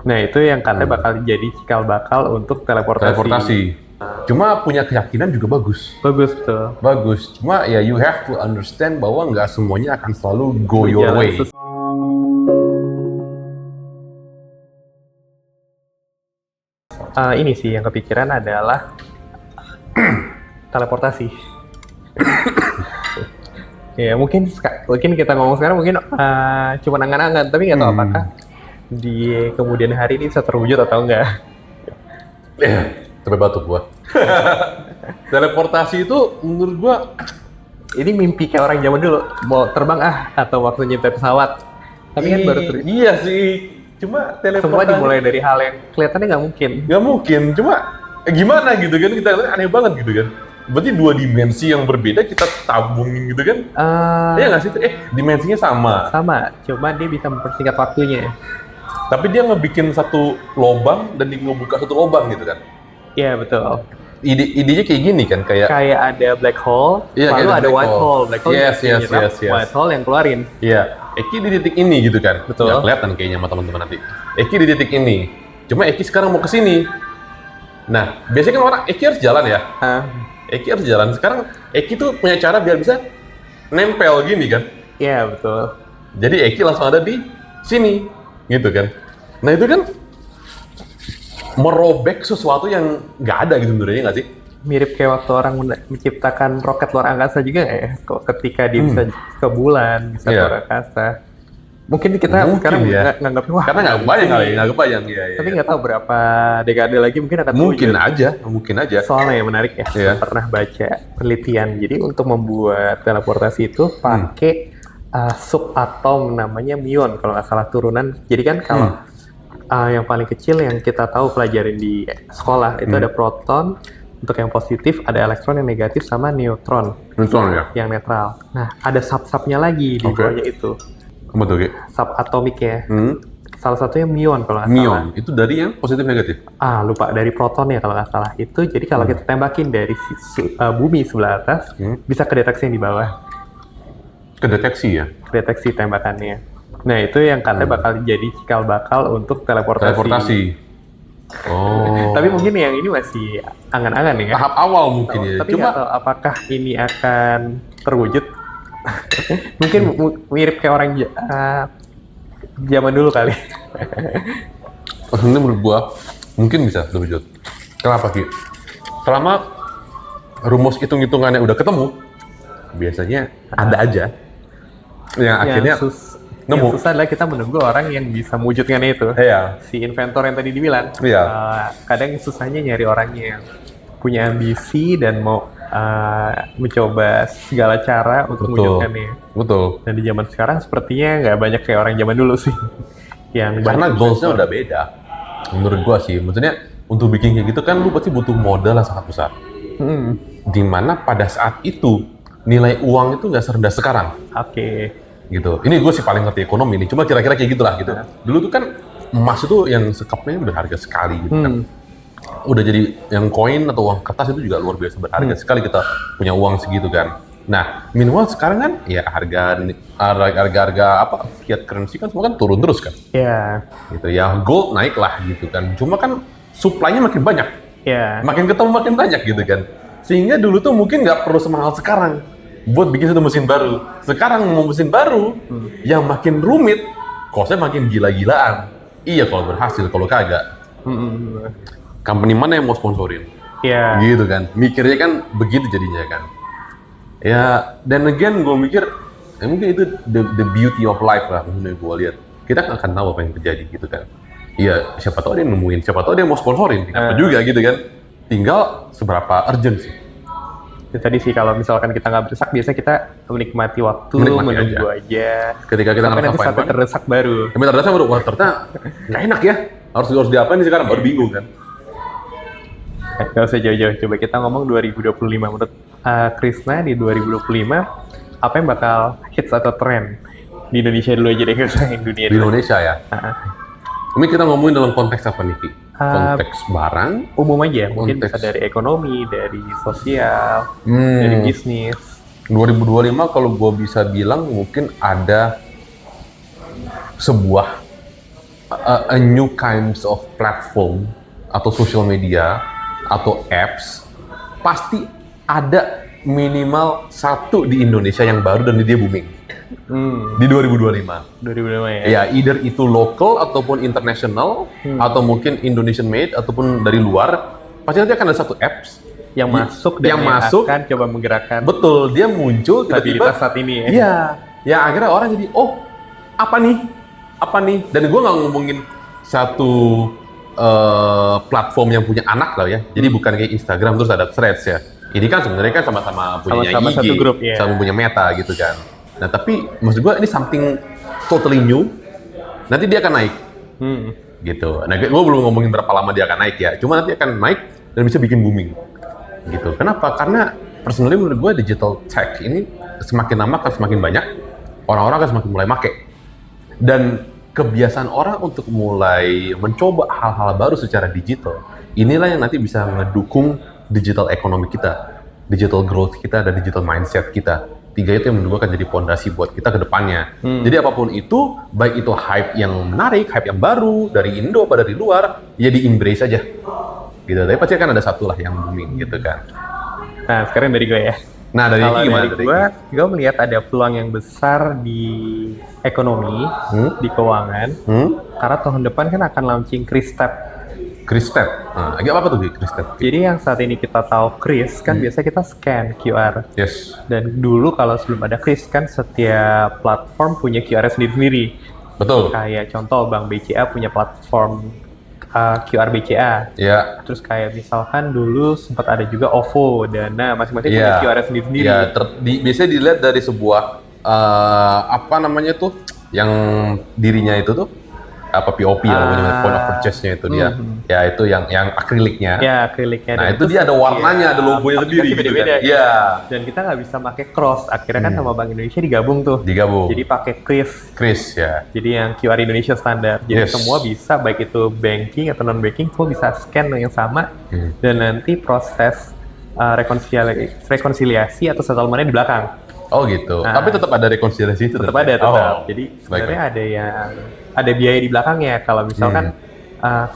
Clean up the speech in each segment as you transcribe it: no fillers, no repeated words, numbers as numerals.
Nah, itu yang katanya bakal jadi cikal bakal untuk teleportasi. Cuma punya keyakinan juga bagus. Bagus tuh. Bagus. Cuma ya you have to understand bahwa nggak semuanya akan selalu go your Berjalan way. Ini sih yang kepikiran adalah teleportasi. Ya mungkin kita ngomong sekarang mungkin cuma angan-angan, tapi nggak tahu apakah di kemudian hari ini bisa terwujud atau enggak. Sampai batuk gua. Teleportasi itu menurut gua ini mimpi kayak orang zaman dulu, mau terbang atau waktu nyetir pesawat. Tapi kan baru iya sih. Cuma teleportasi semua dimulai dari hal yang kelihatannya nggak mungkin. Nggak mungkin, cuma gimana gitu kan, kita lihat aneh banget gitu kan. Berarti dua dimensi yang berbeda kita tabungin gitu kan. Iya nggak sih? Dimensinya sama. Sama, cuma dia bisa mempersingkat waktunya. Tapi dia ngebikin satu lobang dan dia ngebuka satu lobang gitu kan. Iya, betul. Idenya kayak gini kan, kayak ada black hole, lalu ada white hole. Black hole yes. white hole yang keluarin. Iya, Eki di titik ini gitu kan. Betul. Nggak kelihatan kayaknya sama teman-teman nanti. Eki di titik ini. Cuma Eki sekarang mau ke sini. Nah, biasanya kan orang Eki harus jalan ya. Eki harus jalan. Sekarang Eki tuh punya cara biar bisa nempel gini kan. Iya, betul. Jadi Eki langsung ada di sini, gitu kan. Nah itu kan merobek sesuatu yang nggak ada gitu sebenarnya, nggak sih? Mirip kayak waktu orang menciptakan roket luar angkasa juga ya. Kok ketika dia bisa ke bulan, bisa ke luar angkasa. Mungkin kita sekarang nganggapnya wah. Karena nggak kebayang kali, nggak kebayang. Tapi nggak tahu berapa dekade lagi mungkin akan mungkin aja. Soalnya yang menarik ya, saya pernah baca penelitian. Jadi untuk membuat teleportasi itu pakai subatom namanya muon kalau nggak salah turunan. Jadi kan kalau yang paling kecil yang kita tahu pelajarin di sekolah itu ada proton, untuk yang positif ada elektron, yang negatif sama neutron. Neutron ya? Yang netral. Nah ada sub-subnya lagi di bawahnya itu. Betul, subatomik ya. Salah satunya muon kalau nggak salah. Muon itu dari yang positif negatif? Lupa, dari protonnya kalau nggak salah. Itu jadi kalau kita tembakin dari bumi sebelah atas, bisa kedeteksi yang di bawah. Kedeteksi ya? Kedeteksi tembakannya. Nah itu yang katanya bakal jadi cikal bakal untuk teleportasi. Oh. Tapi mungkin yang ini masih angan-angan ya. Tahap awal mungkin ya. Tapi nggak tahu apakah ini akan terwujud. Mungkin mirip kayak orang zaman dulu kali. Maksudnya menurut gua mungkin bisa terwujud. Kenapa Ki? Selama rumus hitung-hitungannya udah ketemu, biasanya ada aja. Yang akhirnya yang susah adalah kita menunggu orang yang bisa mewujudkan itu. Si inventor yang tadi dibilang. Kadang susahnya nyari orangnya yang punya ambisi dan mau mencoba segala cara untuk mewujudkannya. Betul. Dan di zaman sekarang sepertinya nggak banyak kayak orang zaman dulu sih. Karena goals-nya udah beda. Menurut gua sih, maksudnya untuk bikin kayak gitu kan lu pasti butuh modal yang sangat besar. Dimana pada saat itu nilai uang itu nggak serendah sekarang. Gitu. Ini gue sih paling ngerti ekonomi nih. Cuma kira-kira kayak gitulah gitu. Dulu tuh kan emas itu yang sekapnya berharga sekali gitu kan. Udah jadi yang koin atau uang kertas itu juga luar biasa berharga sekali kita punya uang segitu kan. Nah, minimal sekarang kan ya harga apa fiat currency kan semua kan turun terus kan. Gitu ya, gold naik lah gitu kan. Cuma kan supply-nya makin banyak. Makin ketemu makin banyak gitu kan. Sehingga dulu tuh mungkin nggak perlu semahal sekarang buat bikin satu mesin baru. Sekarang mau mesin baru yang makin rumit, cost-nya makin gila-gilaan. Iya kalau berhasil, kalau kagak. Company mana yang mau sponsorin? Gitu kan. Mikirnya kan begitu jadinya kan. Ya, dan again gue mikir, mungkin itu the beauty of life lah, menurut gue lihat. Kita nggak akan tahu apa yang terjadi gitu kan. Iya, siapa tahu dia nemuin, siapa tahu dia mau sponsorin, kenapa juga gitu kan. Tinggal seberapa urgent sih. Tadi sih kalau misalkan kita nggak berdesak, biasanya kita menikmati waktu, menunggu aja. Ketika kita sampai terdesak baru. Sampai terdesak baru, wah ternyata nggak enak ya. Harus diapain nih sekarang, baru bingung kan. Nggak usah jauh-jauh, coba kita ngomong 2025. Menurut Krisna di 2025, apa yang bakal hits atau trend? Di Indonesia dulu aja deh, nggak usah dunia. Di Indonesia ya? Ini kita ngomongin dalam konteks apa nih, Ki? Konteks barang? Umum aja, mungkin bisa dari ekonomi, dari sosial, dari bisnis. 2025 kalau gue bisa bilang mungkin ada sebuah a new kinds of platform atau social media atau apps, pasti ada minimal satu di Indonesia yang baru dan dia booming di 2025. 2025 ya. Ya, either itu local ataupun international atau mungkin Indonesian made ataupun dari luar, pasti nanti akan ada satu apps Yang masuk dan yang masuk akan coba menggerakkan betul, dia muncul tiba-tiba stabilitas saat ini ya. iya, ya akhirnya orang jadi oh apa nih, dan gue nggak ngomongin satu platform yang punya anak lah ya, jadi bukan kayak Instagram terus ada Threads ya. Ini kan sebenarnya kan sama-sama punya Sama-sama IG, satu grup, ya. sama punya Meta gitu kan. Nah tapi maksud gue ini something totally new, nanti dia akan naik gitu. Nah gue belum ngomongin berapa lama dia akan naik ya, cuma nanti akan naik dan bisa bikin booming gitu. Kenapa? Karena personally menurut gue digital tech ini semakin lama akan semakin banyak, orang-orang akan semakin mulai make. Dan kebiasaan orang untuk mulai mencoba hal-hal baru secara digital, inilah yang nanti bisa mendukung digital ekonomi kita, digital growth kita, dan digital mindset kita. Tiga itu yang menurut gue akan jadi fondasi buat kita ke depannya. Jadi apapun itu, baik itu hype yang menarik, hype yang baru, dari Indo apa dari luar, ya di-embrace aja. Gitu. Tapi pasti kan ada satu lah yang booming gitu kan. Nah, sekarang dari gue ya. Nah, dari Kalau Iki gimana? dari gue melihat ada peluang yang besar di ekonomi, di keuangan, karena tahun depan kan akan launching Kris-Tap. Kris-Tap. Nah, apa tuh Kris-Tap? Jadi yang saat ini kita tahu Kris, kan biasa kita scan QR. Yes. Dan dulu kalau sebelum ada Kris, kan setiap platform punya QR sendiri-sendiri. Betul. Kayak contoh Bank BCA punya platform QR BCA. Ya. Terus kayak misalkan dulu sempat ada juga OVO, Dana, masing-masing punya QR sendiri-sendiri. Ya, biasanya dilihat dari sebuah apa namanya tuh, yang dirinya itu tuh apa POP ya, namanya point of purchase-nya itu dia. Ya itu yang akriliknya. Ya, akriliknya. Nah, itu dia ada warnanya, ada logonya sendiri gitu beda-beda. kan. Iya. Dan kita nggak bisa pakai cross. Akhirnya kan sama Bank Indonesia digabung tuh. Digabung. Jadi pakai Kris. Kris ya. Jadi yang QR Indonesia standar. Jadi Yes. semua bisa, baik itu banking atau non banking, semua bisa scan yang sama. Dan nanti proses rekonsiliasi atau settlement-nya di belakang. Oh gitu. Tapi tetap ada rekonsiliasi itu. Tetap ada, tetap. Oh. Jadi sebenarnya ada biaya di belakangnya. Kalau misalkan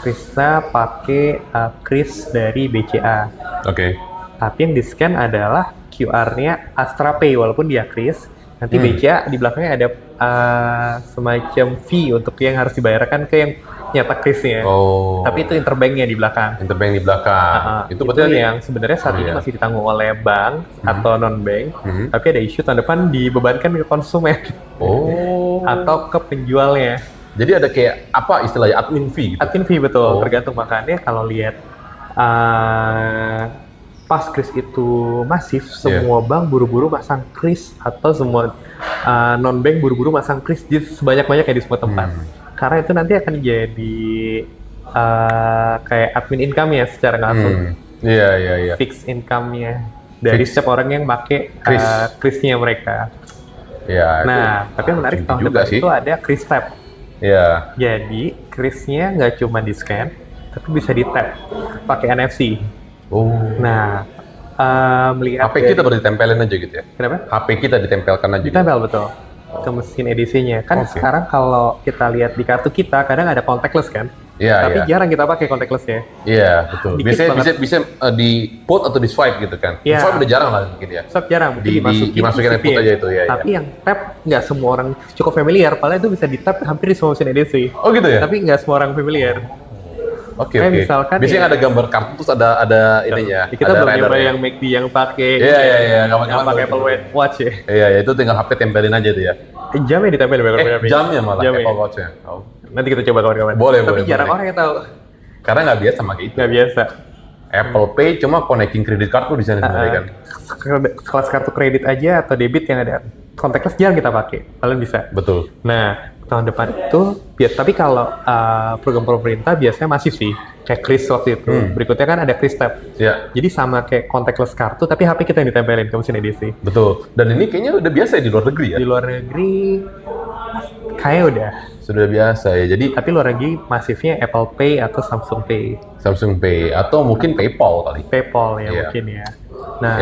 Krisna pakai Kris dari BCA. Oke. Tapi yang di-scan adalah QR-nya Astra Pay, walaupun dia Kris. Nanti BCA di belakangnya ada semacam fee untuk yang harus dibayarkan ke yang nyata Krisnya. Oh. Tapi itu interbank-nya di belakang. Interbank di belakang. Itu berarti yang sebenarnya saat ini masih ditanggung oleh bank atau non-bank. Tapi ada isu tahun depan dibebankan ke konsumen. Oh. Atau ke penjualnya. Jadi ada kayak apa istilahnya admin fee gitu? Admin fee betul, tergantung. Makanya kalau lihat pas Kris itu masif, semua bank buru-buru masang Kris atau semua non-bank buru-buru masang Kris di sebanyak-banyaknya di semua tempat. Karena itu nanti akan jadi kayak admin income-nya secara langsung. Iya. Fixed income-nya dari setiap orang yang pakai Kris-nya mereka. Ya, nah, tapi yang menarik tahun depan itu ada Kris-Tap. Iya. Jadi Kris-nya nggak cuma di scan, tapi bisa di tap pakai NFC. Oh. Nah, melihat HP kita baru ditempelin aja gitu ya? Kenapa? HP kita ditempelkan aja. Ditempel betul ke mesin edisinya. Kan sekarang kalau kita lihat di kartu kita kadang ada contactless kan? Iya. Tapi jarang kita pakai contactless-nya. Iya, betul. Biasanya bisa di put atau di swipe gitu kan? Di swipe udah jarang lah mungkin ya. Swipe jarang, dimasukin put aja itu ya. Tapi yang tap nggak semua orang cukup familiar, padahal itu bisa di tap hampir di semua mesin edisi. Oh gitu ya? Tapi nggak semua orang familiar. Oke. Misalkan biasanya ada gambar kartu terus ada ininya. Kita belum nyoba yang McD yang pakai yang pakai Apple Watch ya. Iya, itu tinggal HP tempelin aja tuh ya. Jamnya ditempel jamnya malah Apple Watch-nya. Oh. Nanti kita coba kawan-kawan. Boleh. Jarang orang yang tahu. Karena nggak biasa pakai itu. Nggak biasa. Apple Pay cuma connecting kredit kartu di sana sebenarnya kan. Kelas kartu kredit aja atau debit yang ada contactless jarang kita pakai. Kalian bisa. Betul. Nah, tahun depan itu tapi kalau program pemerintah biasanya masih sih kayak Kris waktu itu. Berikutnya kan ada Kris-Tap. Ya. Jadi sama kayak contactless kartu tapi HP kita yang ditempelin ke mesin edisi. Betul. Dan ini kayaknya udah biasa ya di luar negeri ya? Di luar negeri kayak udah sudah biasa ya. Jadi tapi luar negeri masifnya Apple Pay atau Samsung Pay. Samsung Pay atau mungkin PayPal kali. PayPal ya mungkin ya. Nah,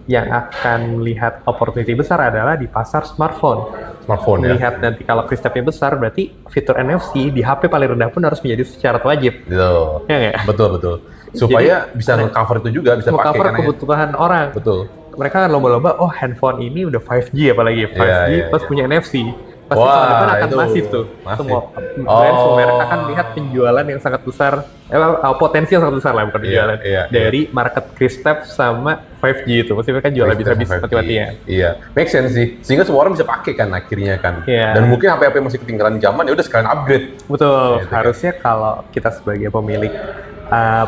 yang akan melihat opportunity besar adalah di pasar smartphone. Smartphone ya. melihat nanti kalau key step-nya besar, berarti fitur NFC di HP paling rendah pun harus menjadi syarat wajib. Gitu. Ya nggak? Betul. Supaya bisa nge-cover itu juga, bisa pakai Cover kan ya. kebutuhan orang. Betul. Mereka kan lomba-lomba, oh handphone ini udah 5G apalagi 5G Iya, plus iya. punya NFC. Pasti Wah, tahun depan akan itu masif tuh. masif. Semua Oh. brand, semua merek akan lihat penjualan yang sangat besar, potensi yang sangat besar lah, bukan Iya, penjualan, iya, dari market Kristap sama 5G itu. Maksudnya kan jual habis-habis mati-matian. Iya, make sense sih. Sehingga semua orang bisa pakai kan akhirnya kan. Iya. Dan mungkin HP-HP masih ketinggalan zaman, ya udah sekalian upgrade. Betul, Gitu kan. harusnya kalau kita sebagai pemilik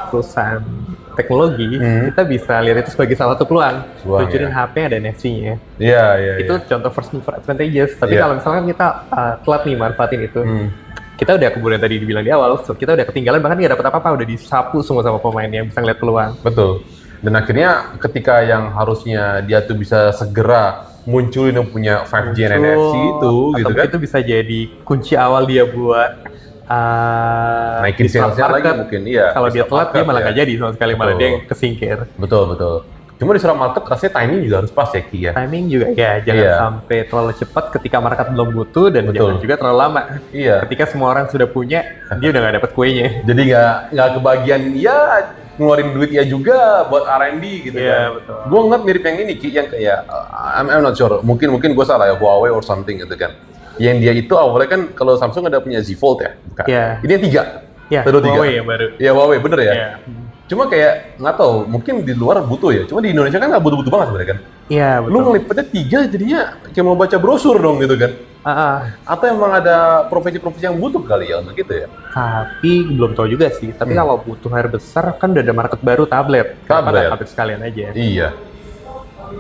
perusahaan teknologi, kita bisa lihat itu sebagai salah satu peluang. Peluang, Luncurin ya. HP ada NFC-nya. Iya. Itu contoh first mover advantages. Tapi Iya. kalau misalkan kita telat nih manfaatin itu, Hmm. kita udah kemudian tadi dibilang di awal, kita udah ketinggalan, bahkan nggak dapat apa-apa, udah disapu semua sama pemain yang bisa ngeliat peluang. Betul. Dan akhirnya ketika yang harusnya dia tuh bisa segera munculin yang punya 5G dan NFC itu, Atau gitu kan? itu bisa jadi kunci awal dia buat Naikin disrupt salesnya lagi market. mungkin, iya. Kalau dia Disrupt telat, dia market, malah ya. nggak jadi sama sekali, malah Betul. dia yang kesingkir. Betul. Cuma di surround market rasanya timing juga harus pas ya, Ki ya. Timing juga ya, jangan Iya. sampai terlalu cepat ketika market belum butuh, dan Betul. jangan juga terlalu lama. Iya. Ketika semua orang sudah punya, dia udah nggak dapat kuenya. Jadi nggak kebagian ya ngeluarin duit ya juga buat R&D gitu Iya, kan. betul. Gue ngeliat mirip yang ini Ki, yang kayak I'm not sure, mungkin gue salah ya, Huawei or something gitu kan. Yang dia itu awalnya kan kalau Samsung ada punya Z Fold ya, bukan? Iya. Ini yang 3. Ya, Baru 3. Huawei yang baru. Iya Huawei bener ya. Iya. Cuma kayak nggak tahu, mungkin di luar butuh ya. Cuma di Indonesia kan nggak butuh-butuh banget sebenarnya kan. Iya, betul. Lu ngelipetnya 3 jadinya kayak mau baca brosur dong gitu kan. Atau emang ada profesi-profesi yang butuh kali ya untuk gitu ya? Tapi belum tahu juga sih. Tapi kalau butuh layar besar kan udah ada market baru tablet. Kenapa Tablet. nggak tablet sekalian aja? Iya.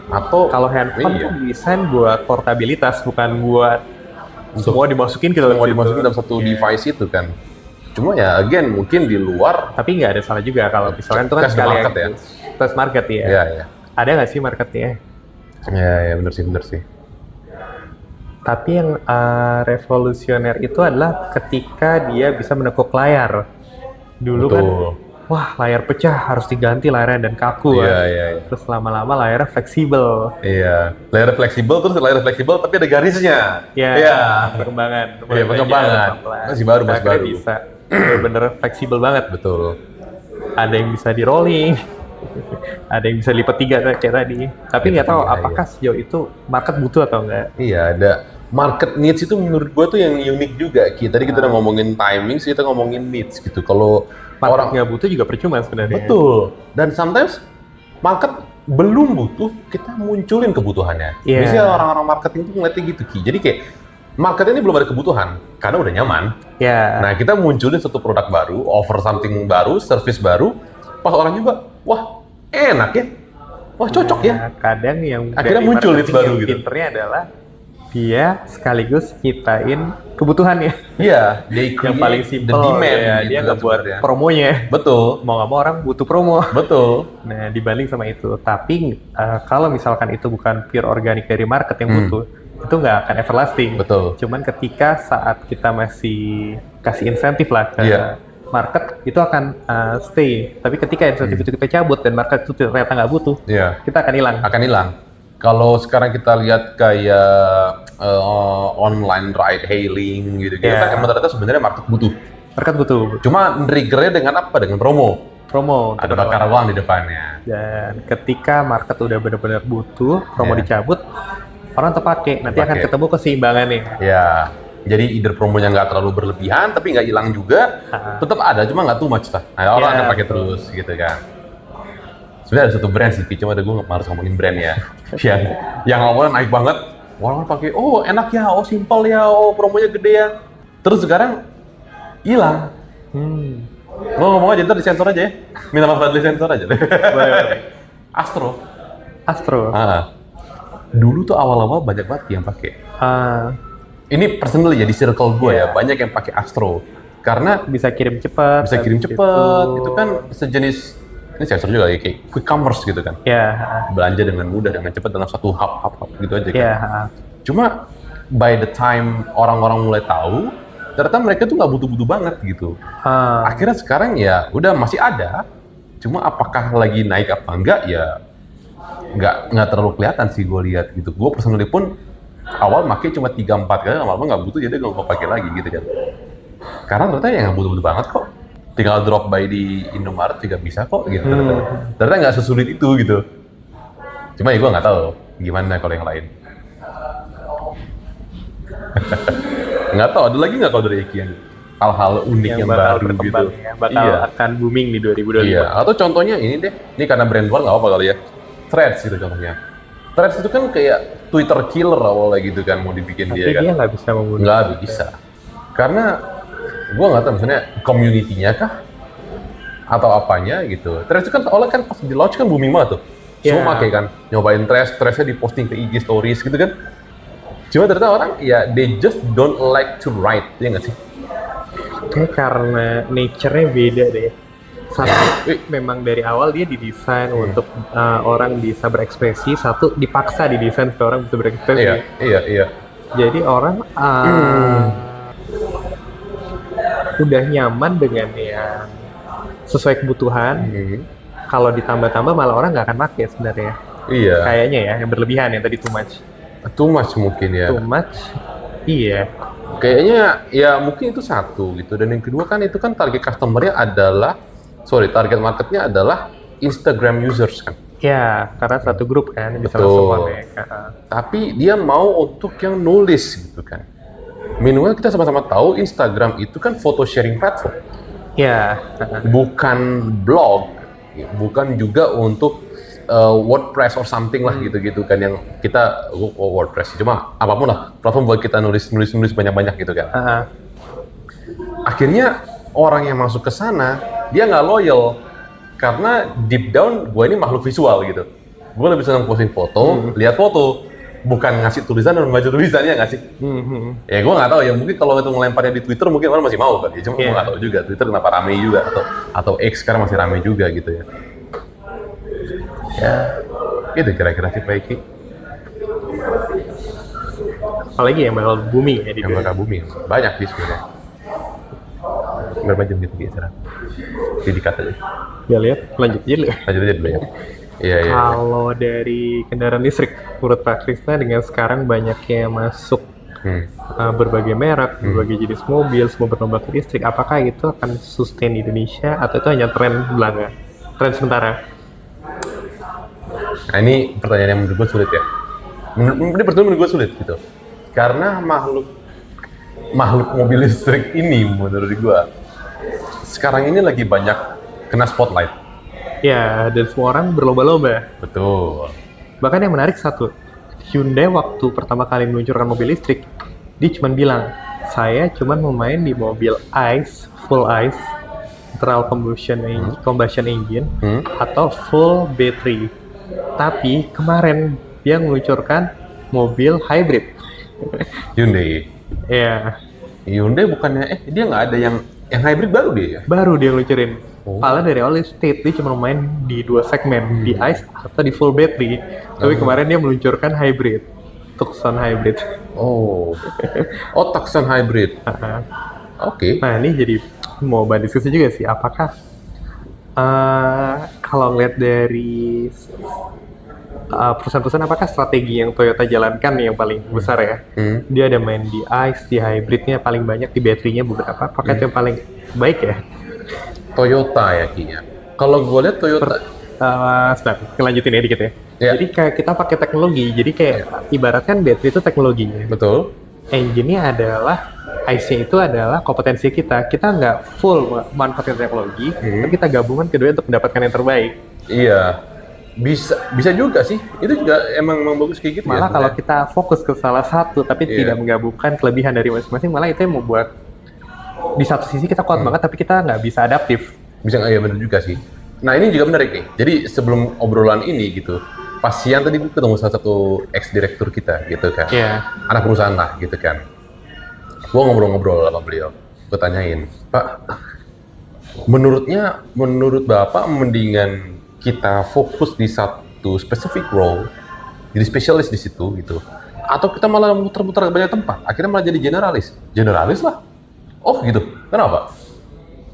Atau Kalau handphone iya. tuh desain buat portabilitas, bukan buat Untuk semua dimasukin ke dalam semua situ. dimasukin dalam satu Iya. device itu kan. Cuma ya again mungkin di luar. Tapi nggak ada salah juga kalau misalkan itu kan Test the sekalian market ya? test market ya. Iya. Ada nggak sih marketnya? Ya bener sih. Tapi yang revolusioner itu adalah ketika dia bisa menekuk layar. Dulu kan, Betul. wah layar pecah harus diganti layarnya dan kaku. Iya. Terus lama-lama layarnya fleksibel. Iya. Layar fleksibel terus layar fleksibel tapi ada garisnya. Ya, Iya. perkembangan. Iya, perkembangan. Masih baru. Akhirnya bisa bener-bener fleksibel banget. Betul. Ada yang bisa di rolling, ada yang bisa lipat 3 kayak tadi. Tapi nggak tahu Iya, apakah sejauh itu market butuh atau enggak. Iya, ada market needs itu menurut gua tuh yang unik juga. Tadi kita udah ngomongin timing, kita ngomongin needs gitu. Kalau Market orang nggak butuh juga percuma sebenarnya. betul. Dan sometimes market belum butuh, kita munculin kebutuhannya. Iya. Biasanya orang-orang marketing tuh ngeliatnya gitu, Ki. Jadi kayak market ini belum ada kebutuhan karena udah nyaman. Ya. Nah, kita munculin satu produk baru, offer something baru, service baru. Pas orang juga, wah enak ya, wah cocok ya. Nah, kadang yang Akhirnya dari muncul leads marketing baru yang gitu. Pinternya adalah dia sekaligus nyiptain kebutuhannya. Iya, they Yang create paling the simple demand. ya, gitu dia kan nggak buat sebenarnya. promonya. Betul, Mau nggak mau orang butuh promo. betul. Nah, dibanding sama itu. Tapi kalau misalkan itu bukan pure organik dari market yang butuh, itu nggak akan everlasting. Betul. Cuman ketika saat kita masih kasih insentif lah ke Iya. market, itu akan stay. Tapi ketika insentif itu kita cabut dan market itu ternyata nggak butuh, Iya, kita akan hilang. akan hilang. Kalau sekarang kita lihat kayak online ride hailing gitu, Iya. kan emang ternyata sebenarnya market butuh. Market butuh Cuma triggernya dengan apa? Dengan promo. promo. Ada untuk bakar orang. uang di depannya. Dan ketika market udah benar-benar butuh, promo Iya. dicabut, orang terpakai. Nanti akan Terpakai. ketemu keseimbangannya. Ya, jadi either promonya nggak terlalu berlebihan, tapi nggak hilang juga. Tetap ada, cuma nggak too much lah. Nah, orang Iya, akan pakai betul. terus gitu kan. Sebenarnya ada satu brand sih, cuma ada gue harus ngomongin brand ya. yang awalnya naik banget, orang pakai, oh enak ya, oh simpel ya, oh promonya gede ya. Terus sekarang hilang. Lo ngomong aja, ntar disensor aja ya. Minta maaf disensor aja. Boleh. Astro. Astro. Dulu tuh awal-awal banyak banget yang pakai. Ah, Ini personally ya di circle gue Iya. ya, banyak yang pakai Astro. Karena bisa kirim cepat. bisa kirim habis cepet, itu kan sejenis, ini sensor juga ya, kayak quick commerce gitu kan. Ya, Belanja dengan mudah, dengan cepat dalam satu hub gitu aja kan. ya. Cuma by the time orang-orang mulai tahu, ternyata mereka tuh nggak butuh-butuh banget gitu. Akhirnya sekarang ya udah masih ada, cuma apakah lagi naik apa enggak ya nggak terlalu kelihatan sih gue lihat gitu. Gue personally pun awal pakai cuma 3-4 kali, lama-lama nggak butuh, jadi nggak mau pakai lagi gitu kan. Karena ternyata ya nggak butuh-butuh banget kok. Tinggal drop by di Indomaret juga bisa kok gitu. Ternyata nggak sesulit itu gitu. Cuma ya gue nggak tahu gimana kalau yang lain. Nggak tahu, ada lagi nggak kalau dari Eki yang hal-hal unik yang bakal baru berkembang gitu? ya, bakal akan booming di 2025. Iya, atau contohnya ini deh, ini karena brand luar nggak apa kali ya, Threads gitu contohnya. Threads itu kan kayak Twitter killer awalnya gitu kan, mau dibikin Tapi dia kan. dia nggak bisa menggunakan. Nggak bisa. Karena gue nggak tahu misalnya community-nya kah? Atau apanya gitu. Threads itu kan awalnya kan pas di launch kan booming banget tuh. Semua pakai kan, nyobain Threads-nya diposting ke IG stories gitu kan. Cuma ternyata orang ya they just don't like to write, ya nggak sih? Kayak karena nature-nya beda deh. Satu, memang dari awal dia didesain untuk orang bisa berekspresi. Satu, dipaksa didesain supaya orang bisa berekspresi. Iya. Jadi orang udah nyaman dengan yang sesuai kebutuhan. Kalau ditambah-tambah malah orang nggak akan pakai sebenarnya. Iya. Kayaknya ya, yang berlebihan yang tadi too much. Too much mungkin ya. Too much, iya. Kayaknya ya mungkin itu satu gitu. Dan yang kedua kan itu kan target customer-nya adalah, target marketnya adalah Instagram users kan. Ya, karena satu grup kan, bisa Betul. langsung connect. Tapi dia mau untuk yang nulis gitu kan. Minimal kita sama-sama tahu Instagram itu kan photo sharing platform. Ya. Bukan blog, bukan juga untuk WordPress or something lah gitu-gitu kan, yang kita WordPress cuma apapun lah platform buat kita nulis banyak-banyak gitu kan. Akhirnya orang yang masuk ke sana dia nggak loyal karena deep down gue ini makhluk visual gitu. Gue lebih senang posting foto, lihat foto, bukan ngasih tulisan dan membaca tulisannya nggak sih? Ya gue nggak tahu ya, mungkin kalau itu ngelemparnya di Twitter mungkin orang masih mau kan, ya, cuma gue nggak tahu juga Twitter kenapa rame juga atau X sekarang masih rame juga gitu ya. Ya, itu kira-kira sih Pak Eki. Apalagi yang bakal booming ya di Yang bakal booming, banyak sih sebenarnya. Berapa jam gitu biasa? Didikat aja. Ya lihat, lanjut aja dulu. Lanjut aja dulu ya. Iya. Kalau dari kendaraan listrik, menurut Pak Krisna dengan sekarang banyaknya masuk berbagai merek, berbagai jenis mobil, semua berlomba ke listrik, apakah itu akan sustain di Indonesia atau itu hanya tren belanga, tren sementara? Nah ini pertanyaan yang menurut gue sulit ya. Ini pertanyaan menurut gue sulit gitu. Karena makhluk mobil listrik ini menurut gue sekarang ini lagi banyak kena spotlight. Ya, dan semua orang berlomba-lomba. Betul. Bahkan yang menarik satu, Hyundai waktu pertama kali meluncurkan mobil listrik, dia cuma bilang, saya cuma mau main di mobil ICE, full ICE, internal combustion engine, atau full battery. Tapi kemarin dia meluncurkan mobil hybrid. Hyundai. Ya. Hyundai bukannya dia nggak ada yang hybrid baru dia ya? Baru dia luncurin. Padahal dari awal state dia cuma main di 2 segmen, di ICE atau di full battery. Tapi kemarin dia meluncurkan hybrid, Tucson hybrid. Tucson hybrid. Oke. Nah ini jadi mau bahan diskusi juga sih, apakah kalau ngeliat dari perusahaan-perusahaan, apakah strategi yang Toyota jalankan yang paling besar ya? Dia ada main di ICE, di hybridnya paling banyak, di baterainya beberapa. Apakah itu yang paling baik ya? Toyota ya kayaknya. Kalau gue lihat Toyota. Sebentar, lanjutin ya dikit ya. Jadi kayak kita pakai teknologi, jadi kayak ibaratkan baterai itu teknologinya. Betul. Engine-nya adalah IC itu adalah kompetensi kita. Kita nggak full manfaatkan teknologi, tapi kita gabungan kedua untuk mendapatkan yang terbaik. Iya. Bisa juga sih. Itu juga emang bagus kayak gitu. Malah kalau kita fokus ke salah satu tapi tidak menggabungkan kelebihan dari masing-masing, malah itu yang membuat di satu sisi kita kuat banget tapi kita nggak bisa adaptif. Bisa nggak? Ya benar juga sih. Nah ini juga menarik nih. Jadi sebelum obrolan ini gitu, pas siang tadi gue ketemu salah satu ex-direktur kita gitu kan. Anak perusahaan lah gitu kan. Gue ngobrol-ngobrol sama beliau. Gue tanyain, Pak, menurut Bapak mendingan kita fokus di satu specific role, jadi spesialis di situ gitu, atau kita malah muter-muter ke banyak tempat, akhirnya malah jadi generalis lah. Oh gitu, kenapa?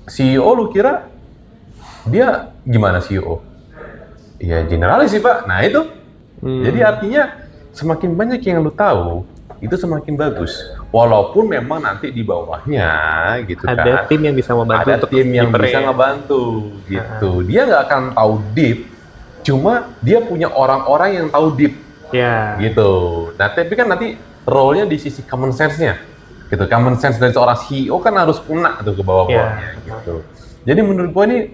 CEO lu kira dia gimana CEO? Ya generalis sih Pak. Nah itu, jadi artinya semakin banyak yang lu tahu, itu semakin bagus. Walaupun memang nanti di bawahnya gitu Ada kan, tim yang bisa membantu ada untuk tim yang ngiperin. bisa ngebantu gitu. Dia nggak akan tahu deep, cuma dia punya orang-orang yang tahu deep Ya. gitu. Nah, tapi kan nanti role-nya di sisi common sense-nya gitu. Common sense dari seorang CEO kan harus kena tuh ke bawah-bawahnya gitu. Jadi menurut gua ini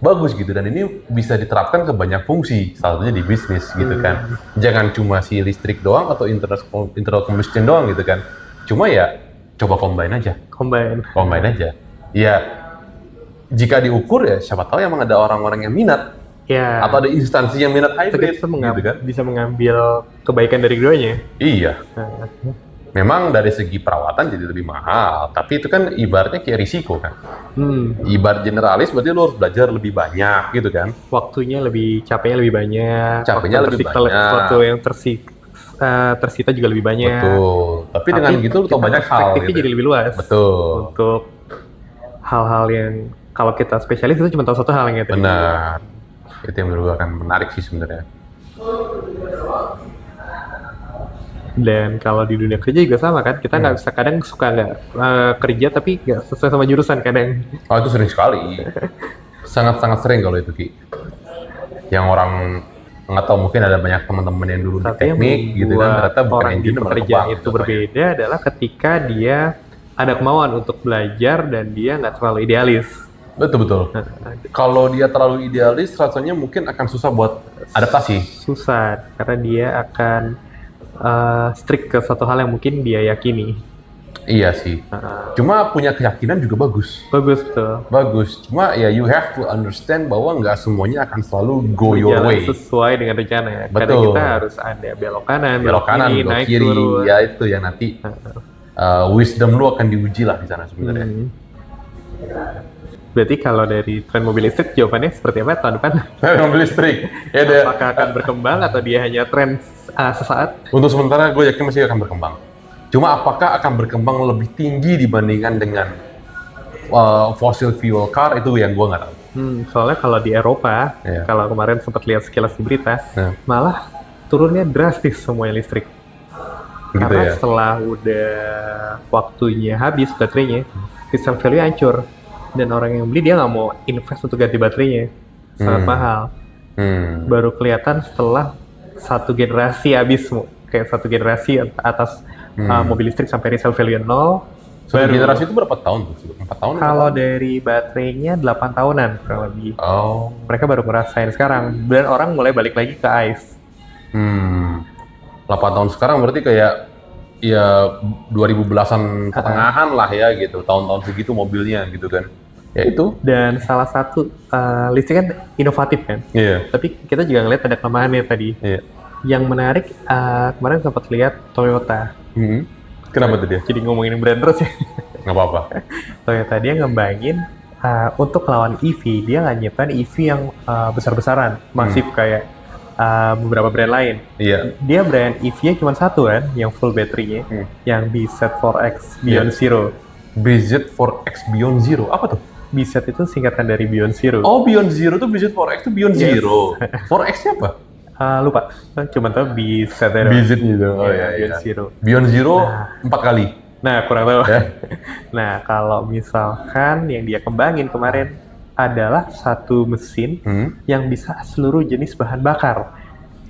bagus gitu, dan ini bisa diterapkan ke banyak fungsi, salah satunya di bisnis gitu kan. Jangan cuma si listrik doang atau internal combustion doang gitu kan. Cuma ya coba combine aja. Combine aja. Ya jika diukur ya siapa tahu emang ada orang-orang yang minat Ya. atau ada instansi yang minat Kita hybrid bisa gitu kan. bisa mengambil kebaikan dari keduanya. Iya. Nah, Memang dari segi perawatan jadi lebih mahal, tapi itu kan ibaratnya kayak risiko kan. Ibarat generalis berarti lo harus belajar lebih banyak gitu kan. waktunya capeknya lebih banyak. Capeknya lebih banyak. Waktu yang tersita juga lebih banyak. Betul. Tapi dengan gitu lo tau banyak hal perspektifnya gitu. jadi lebih luas. Betul. Untuk hal-hal yang kalau kita spesialis itu cuma tahu satu hal yang itu. Benar. Itu yang menurut gue akan menarik sih sebenarnya. Dan kalau di dunia kerja juga sama kan, kita nggak bisa, kadang suka nggak kerja tapi nggak sesuai sama jurusan kadang. Oh itu sering sekali. Sangat-sangat sering kalau itu Ki. Yang orang nggak tahu, mungkin ada banyak teman-teman yang dulu di Tapi yang teknik gitu kan, ternyata bukan orang di engineer malah pekerjaan kebang, itu contohnya. berbeda adalah ketika dia ada kemauan untuk belajar dan dia nggak terlalu idealis. Betul. Kalau dia terlalu idealis, rasanya mungkin akan susah buat adaptasi. Susah karena dia akan strict ke satu hal yang mungkin dia yakini. Iya sih. Cuma punya keyakinan juga bagus. Bagus tuh. Bagus. Cuma ya you have to understand bahwa nggak semuanya akan selalu go your Jalan way. sesuai dengan rencana ya. Kadang Betul. kita harus ada belok kanan, Belok kanan, kiri, belok naik kiri. turun. Ya itu yang nanti wisdom lu akan diuji lah di sana sebenarnya. Berarti kalau dari tren mobil listrik jawabannya seperti apa tahun depan? Mobil listrik. Ya deh. Apakah akan berkembang atau dia hanya tren sesaat? Untuk sementara gue yakin masih akan berkembang. Cuma apakah akan berkembang lebih tinggi dibandingkan dengan fossil fuel car, itu yang gue nggak tahu. Soalnya kalau di Eropa, Iya. kalau kemarin sempat lihat sekilas di berita, Nah. malah turunnya drastis semuanya listrik. Gitu Karena ya. setelah udah waktunya habis baterainya, resale value hancur. Dan orang yang beli dia nggak mau invest untuk ganti baterainya, sangat mahal. Baru kelihatan setelah satu generasi habis, kayak satu generasi atas mobil listrik sampai resale value 0. Satu generasi itu berapa tahun tuh? 4 tahun? Kalau dari baterainya 8 tahunan kurang lebih. Oh. Mereka baru ngerasain sekarang, dan orang mulai balik lagi ke ICE. 8 tahun sekarang berarti kayak ya 2000 belasan pertengahan lah ya gitu. Tahun-tahun segitu mobilnya gitu kan. Ya itu. Dan salah satu listrik kan inovatif kan. Iya. Tapi kita juga ngeliat ada kelemahannya tadi. Iya. Yang menarik kemarin sempat lihat Toyota. Kenapa tuh dia? Jadi ngomongin brand terus ya. Nggak apa-apa. Toyota dia ngembangin untuk lawan EV, dia nggak nyiptain EV yang besar-besaran, masif kayak beberapa brand lain. Iya. Dia brand EV-nya cuma satu kan, yang full baterainya, yang BZ4X Beyond Zero. BZ4X Beyond Zero, apa tuh? BZ itu singkatan dari Beyond Zero. Oh, Beyond Zero tuh BZ4X tuh Beyond Yes. Zero. 4X-nya apa? Lupa, cuma tahu BZ doang. BZ gitu. Oh iya, Beyond iya. Zero. Beyond Zero 4 kali. Nah, kurang tahu. Ya. Nah, kalau misalkan yang dia kembangin kemarin adalah satu mesin yang bisa seluruh jenis bahan bakar.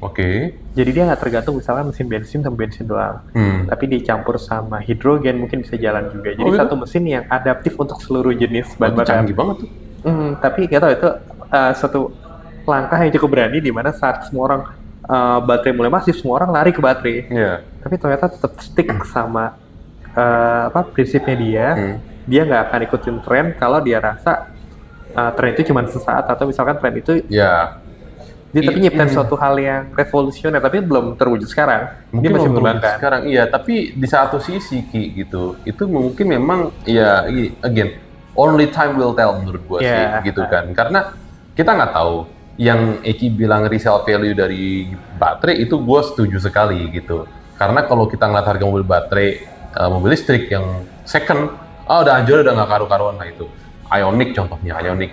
Oke. Jadi dia nggak tergantung misalnya mesin bensin sama bensin doang. Tapi dicampur sama hidrogen mungkin bisa jalan juga. Jadi Oh, gitu? satu mesin yang adaptif untuk seluruh jenis Itu bahan bakar. canggih banget tuh. Tapi nggak tahu itu suatu langkah yang cukup berani di mana saat semua orang baterai mulai masif, semua orang lari ke baterai. Iya. Tapi ternyata tetap stick sama prinsipnya dia. Dia nggak akan ikutin tren kalau dia rasa tren itu cuma sesaat, atau misalkan tren itu Ya. dia tapi nyiptain suatu hal yang revolusioner tapi belum terwujud sekarang. Mungkin Dia masih belum mengembangkan. sekarang iya, tapi di satu sisi Ki gitu, itu mungkin memang ya again only time will tell menurut gua Yeah. sih gitu kan, karena kita nggak tahu. Yang Eki bilang resale value dari baterai itu gua setuju sekali gitu, karena kalau kita ngeliat harga mobil baterai mobil listrik yang second, udah anjir, udah nggak karu-karuan lah itu. Ioniq contohnya, Ioniq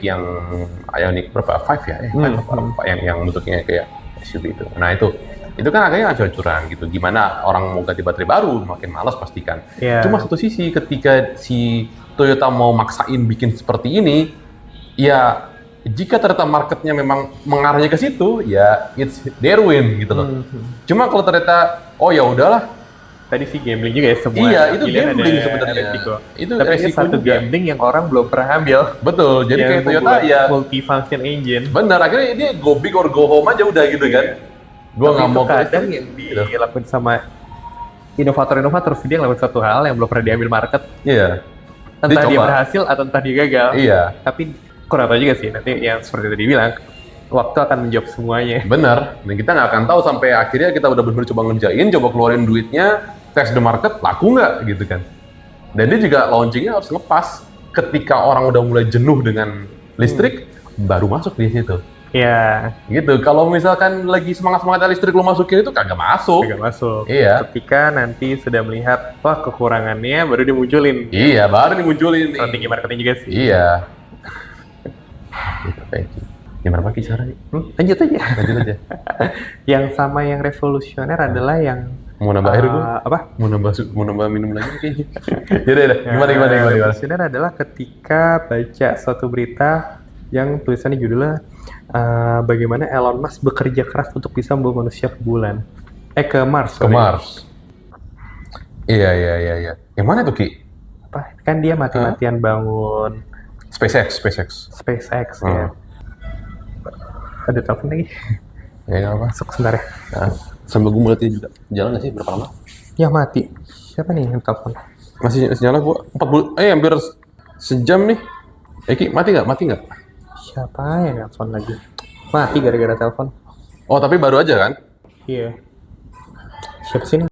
berapa? 5 ya? 5 apa? Yang bentuknya kayak SUV itu. Nah itu itu kan harganya acur-acuran gitu. Gimana orang mau ganti baterai baru, makin malas pastikan. Iya. Cuma satu sisi ketika si Toyota mau maksain bikin seperti ini, ya jika ternyata marketnya memang mengarahnya ke situ, ya it's their win gitu loh. Cuma kalau ternyata, oh ya udahlah, Tadi sih gambling juga ya semua. iya itu pilihan gambling ada sebenarnya. resiko. Itu Tapi ini resiko satu juga. gambling yang orang belum pernah ambil. Betul, jadi kayak Toyota ya multifunction engine. benar, akhirnya dia go big or go home aja udah gitu kan. Gua Tapi nggak itu mau ke kadang listrik, yang gitu. dilakukan sama inovator-inovator dia ngelakuin satu hal yang belum pernah diambil market. Iya, Entah dia coba. berhasil atau entah dia gagal. Iya, Tapi kurang tahu juga sih, nanti yang seperti tadi bilang, waktu akan menjawab semuanya. benar. Dan kita nggak akan tahu sampai akhirnya kita udah benar-benar coba ngerjain, coba keluarin duitnya, test the market, laku nggak gitu kan. Dan dia juga launchingnya harus ngepas. Ketika orang udah mulai jenuh dengan listrik, baru masuk di situ. Ya, Gitu. Kalau misalkan lagi semangat-semangat listrik lo masukin itu kagak masuk. agak masuk. Iya. Ketika nanti sudah melihat, wah kekurangannya baru dimunculin. Iya, baru dimunculin nih. Strategi marketing juga sih. Iya. Gitu, kayak gitu. Gimana Pak caranya? Lanjut aja. Lanjut aja. Yang sama yang revolusioner adalah yang Mau nambah air gue? apa? Mau nambah minum lagi kayaknya. Yaudah, gimana. Revolusioner adalah ketika baca suatu berita yang tulisannya judulnya bagaimana Elon Musk bekerja keras untuk bisa membawa manusia ke bulan. Ke Mars. Ke sorry. Mars. Iya. Yang mana tuh Ki? Apa? Kan dia mati-matian bangun SpaceX. SpaceX ya. Ada telepon lagi. Ya nggak apa. Masuk sebentar ya. Nah, sambil gue mulai juga. Jalan nggak sih? Berapa lama? Ya mati. Siapa nih yang telepon? Masih nyala gua 40. Hampir sejam nih. Ki, mati nggak? Siapa yang telepon lagi? Mati gara-gara telepon. Oh, tapi baru aja kan? Iya. Siapa sih ini?